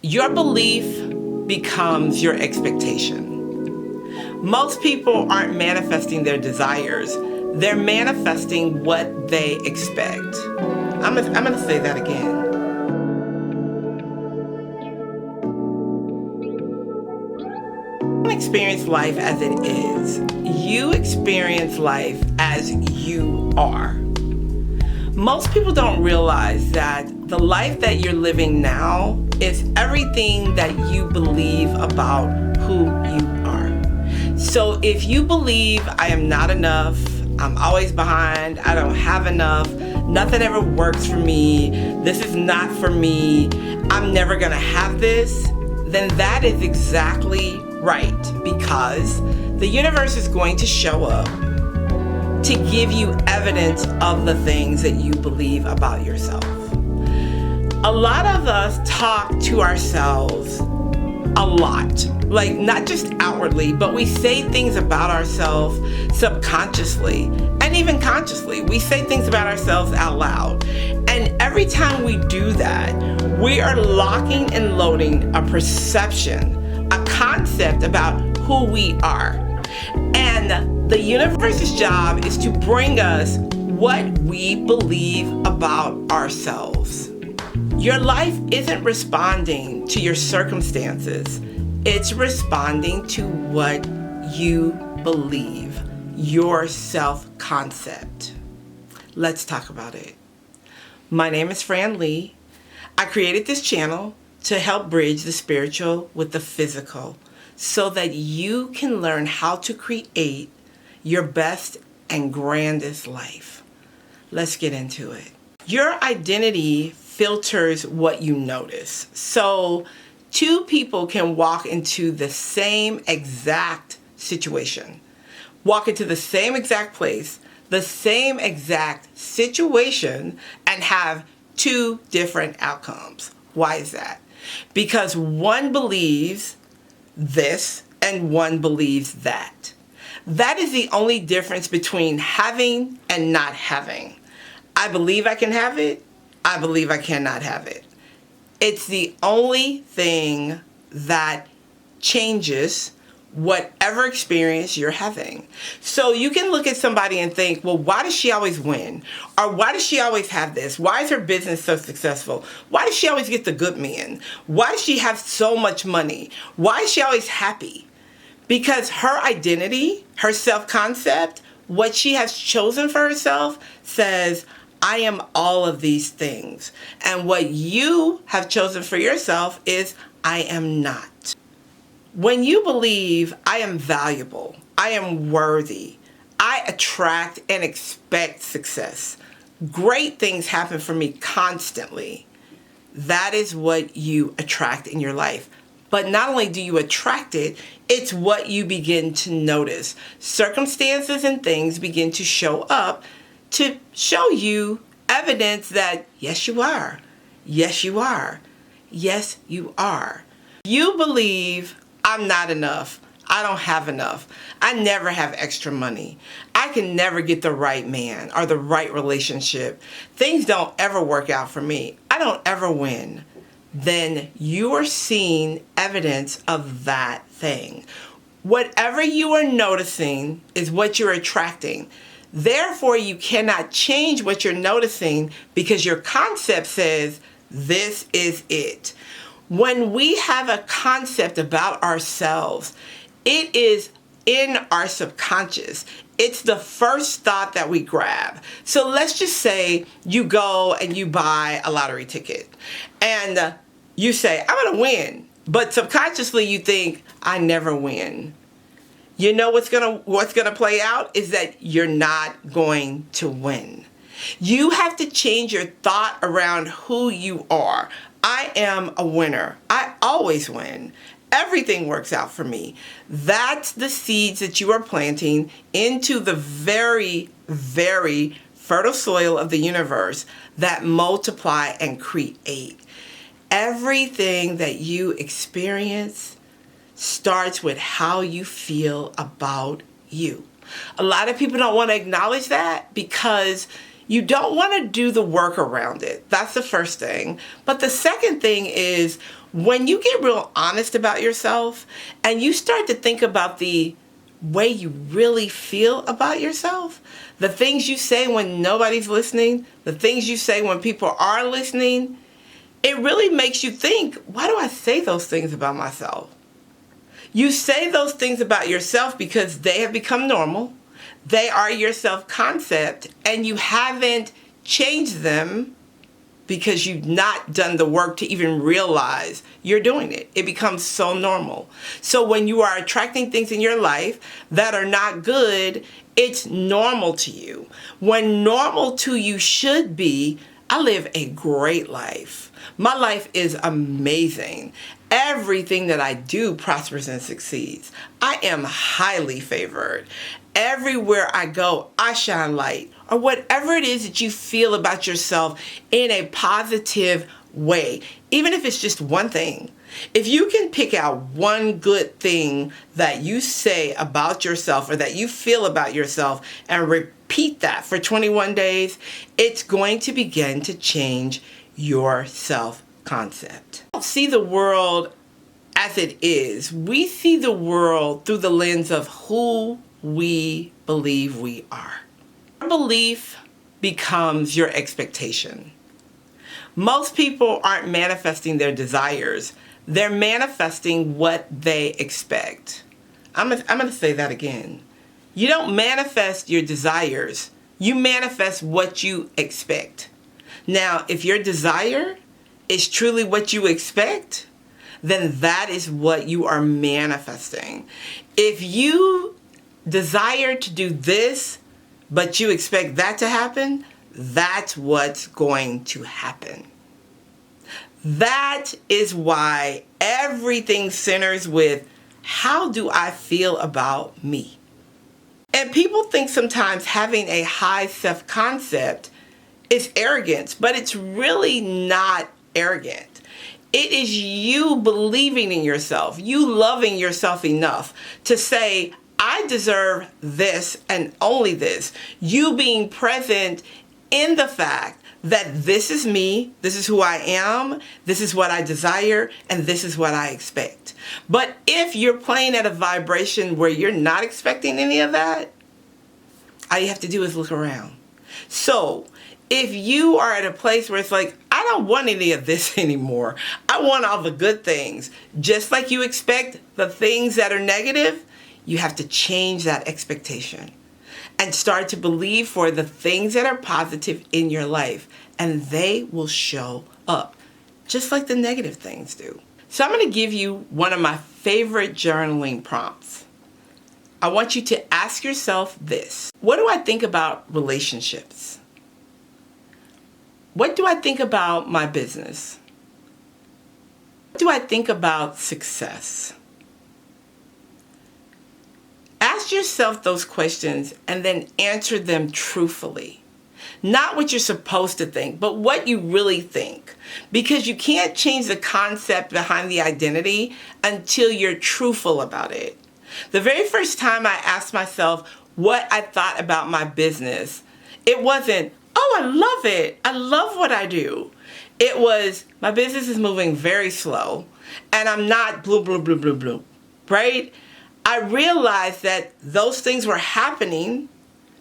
Your belief becomes your expectation. Most people aren't manifesting their desires. They're manifesting what they expect. I'm gonna say that again. You don't experience life as it is. You experience life as you are. Most people don't realize that the life that you're living now is everything that you believe about who you are. So if you believe I am not enough, I'm always behind, I don't have enough, nothing ever works for me, this is not for me, I'm never gonna have this, then that is exactly right, because the universe is going to show up to give you evidence of the things that you believe about yourself. A lot of us talk to ourselves a lot, like not just outwardly, but we say things about ourselves subconsciously and even consciously. We say things about ourselves out loud. And every time we do that, we are locking and loading a perception, a concept about who we are. And the universe's job is to bring us what we believe about ourselves. Your life isn't responding to your circumstances. It's responding to what you believe, your self-concept. Let's talk about it. My name is Fran Lee. I created this channel to help bridge the spiritual with the physical so that you can learn how to create your best and grandest life. Let's get into it. Your identity filters what you notice. So two people can walk into the same exact situation, walk into the same exact place, the same exact situation, and have two different outcomes. Why is that? Because one believes this and one believes that. That is the only difference between having and not having. I believe I can have it. I believe I cannot have it. It's the only thing that changes whatever experience you're having. So you can look at somebody and think, well, why does she always win? Or why does she always have this? Why is her business so successful? Why does she always get the good men? Why does she have so much money? Why is she always happy? Because her identity, her self-concept, what she has chosen for herself says, I am all of these things. And what you have chosen for yourself is, I am not. When you believe I am valuable, I am worthy, I attract and expect success, great things happen for me constantly, that is what you attract in your life. But not only do you attract it, it's what you begin to notice. Circumstances and things begin to show up to show you evidence that, yes, you are. Yes, you are. Yes, you are. You believe I'm not enough. I don't have enough. I never have extra money. I can never get the right man or the right relationship. Things don't ever work out for me. I don't ever win. Then you are seeing evidence of that thing. Whatever you are noticing is what you're attracting. Therefore, you cannot change what you're noticing because your concept says, this is it. When we have a concept about ourselves, it is in our subconscious. It's the first thought that we grab. So let's just say you go and you buy a lottery ticket and you say, I'm going to win. But subconsciously you think, I never win. You know what's gonna play out is that you're not going to win. You have to change your thought around who you are. I am a winner. I always win. Everything works out for me. That's the seeds that you are planting into the very, very fertile soil of the universe that multiply and create. Everything that you experience starts with how you feel about you. A lot of people don't want to acknowledge that because You don't want to do the work around it. That's the first thing. But the second thing is when you get real honest about yourself and you start to think about the way you really feel about yourself, the things you say when nobody's listening, the things you say when people are listening, it really makes you think, why do I say those things about myself? You say those things about yourself because they have become normal. They are your self-concept, and you haven't changed them because you've not done the work to even realize you're doing it. It becomes so normal. So when you are attracting things in your life that are not good, it's normal to you. When normal to you should be, I live a great life. My life is amazing. Everything that I do prospers and succeeds. I am highly favored. Everywhere I go, I shine light. Or whatever it is that you feel about yourself in a positive way, even if it's just one thing. If you can pick out one good thing that you say about yourself or that you feel about yourself and repeat that for 21 days, it's going to begin to change your self-concept. We don't see the world as it is. We see the world through the lens of who we believe we are. Your belief becomes your expectation. Most people aren't manifesting their desires. They're manifesting what they expect. I'm going to say that again. You don't manifest your desires. You manifest what you expect. Now, if your desire is truly what you expect, then that is what you are manifesting. If you desire to do this, but you expect that to happen, that's what's going to happen. That is why everything centers with, how do I feel about me? And people think sometimes having a high self-concept is arrogance, but it's really not arrogant. It is you believing in yourself, you loving yourself enough to say, I deserve this and only this. You being present in the fact that this is me, this is who I am, this is what I desire, and this is what I expect. But if you're playing at a vibration where you're not expecting any of that, all you have to do is look around. So if you are at a place where it's like, I don't want any of this anymore, I want all the good things, just like you expect the things that are negative, you have to change that expectation and start to believe for the things that are positive in your life, and they will show up just like the negative things do. So I'm going to give you one of my favorite journaling prompts. I want you to ask yourself this: what do I think about relationships? What do I think about my business? What do I think about success? Ask yourself those questions and then answer them truthfully. Not what you're supposed to think, but what you really think. Because you can't change the concept behind the identity until you're truthful about it. The very first time I asked myself what I thought about my business, it wasn't, oh, I love it. I love what I do. It was, my business is moving very slow and I'm not blue, right? I realized that those things were happening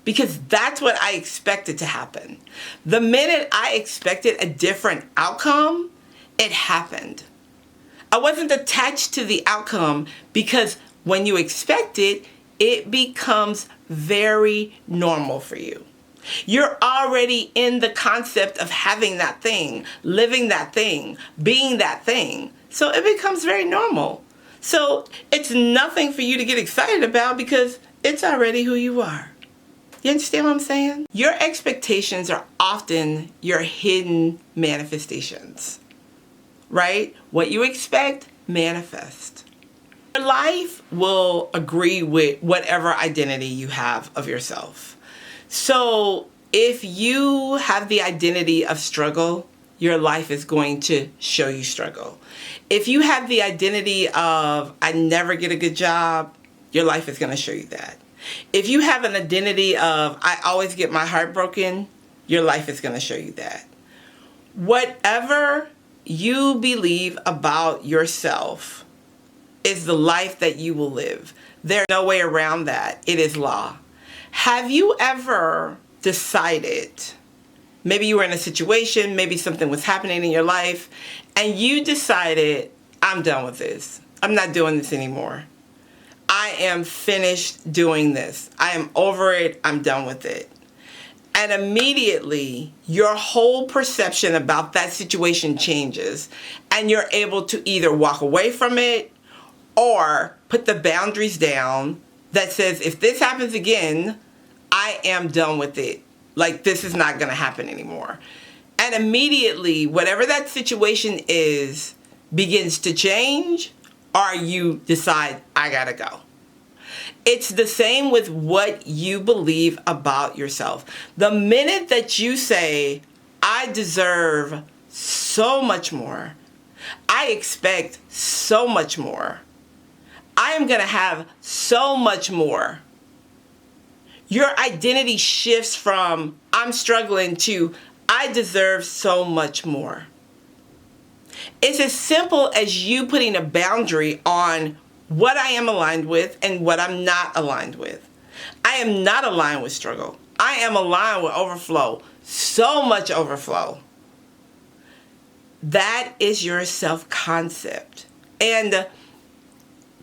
because that's what I expected to happen. The minute I expected a different outcome, it happened. I wasn't attached to the outcome because when you expect it, it becomes very normal for you. You're already in the concept of having that thing, living that thing, being that thing. So it becomes very normal. So it's nothing for you to get excited about because it's already who you are. You understand what I'm saying? Your expectations are often your hidden manifestations, right? What you expect, manifest. Your life will agree with whatever identity you have of yourself. So if you have the identity of struggle, your life is going to show you struggle. If you have the identity of I never get a good job, your life is going to show you that. If you have an identity of I always get my heart broken, your life is going to show you that. Whatever you believe about yourself is the life that you will live. There's no way around that. It is law. Have you ever decided, maybe you were in a situation, maybe something was happening in your life, and you decided, I'm done with this. I'm not doing this anymore. I am finished doing this. I am over it. I'm done with it. And immediately your whole perception about that situation changes, and you're able to either walk away from it or put the boundaries down that says, if this happens again, I am done with it. Like, this is not going to happen anymore. And immediately, whatever that situation is begins to change, or you decide, I got to go. It's the same with what you believe about yourself. The minute that you say, I deserve so much more, I expect so much more, I am going to have so much more, your identity shifts from I'm struggling to I deserve so much more. It's as simple as you putting a boundary on what I am aligned with and what I'm not aligned with. I am not aligned with struggle. I am aligned with overflow. So much overflow. That is your self-concept. And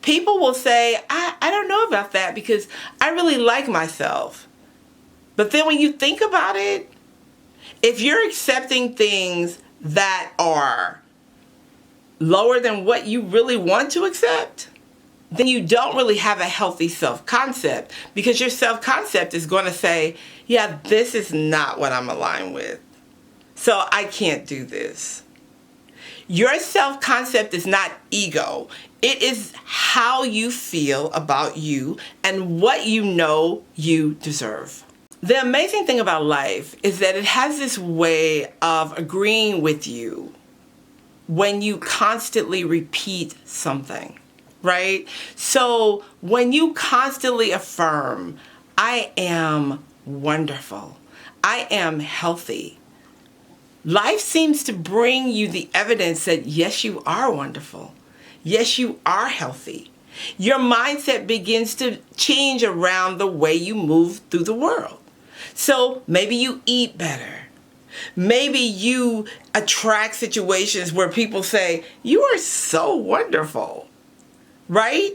people will say, I don't know about that because I really like myself. But then when you think about it, if you're accepting things that are lower than what you really want to accept, then you don't really have a healthy self-concept, because your self-concept is going to say, yeah, this is not what I'm aligned with, so I can't do this. Your self-concept is not ego. It is how you feel about you and what you know you deserve. The amazing thing about life is that it has this way of agreeing with you when you constantly repeat something, right? So when you constantly affirm, I am wonderful, I am healthy, life seems to bring you the evidence that yes, you are wonderful. Yes, you are healthy. Your mindset begins to change around the way you move through the world. So maybe you eat better. Maybe you attract situations where people say, you are so wonderful, right?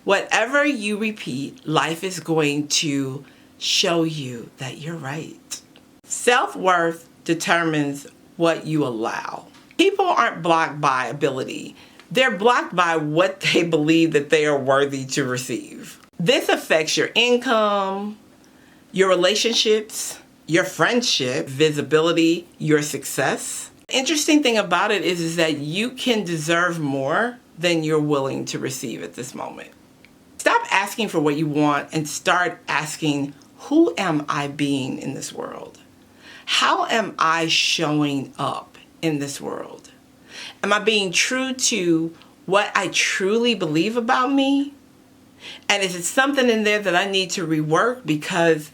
Whatever you repeat, life is going to show you that you're right. Self-worth determines what you allow. People aren't blocked by ability. They're blocked by what they believe that they are worthy to receive. This affects your income, your relationships, your friendship, visibility, your success. The interesting thing about it is that you can deserve more than you're willing to receive at this moment. Stop asking for what you want and start asking, who am I being in this world? How am I showing up in this world? Am I being true to what I truly believe about me? And is it something in there that I need to rework because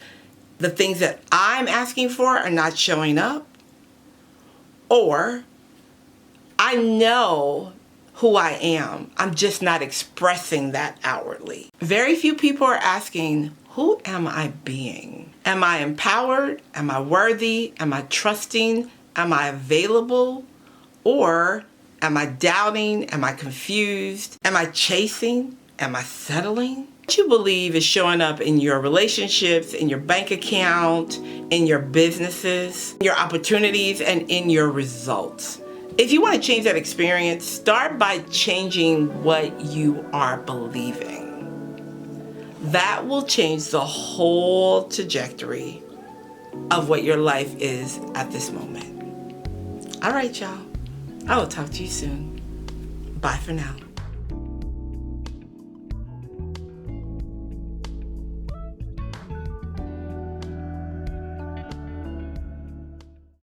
the things that I'm asking for are not showing up? Or I know who I am, I'm just not expressing that outwardly. Very few people are asking, who am I being? Am I empowered? Am I worthy? Am I trusting? Am I available? Or am I doubting? Am I confused? Am I chasing? Am I settling? What you believe is showing up in your relationships, in your bank account, in your businesses, in your opportunities, and in your results. If you want to change that experience, start by changing what you are believing. That will change the whole trajectory of what your life is at this moment. All right, y'all. I will talk to you soon. Bye for now.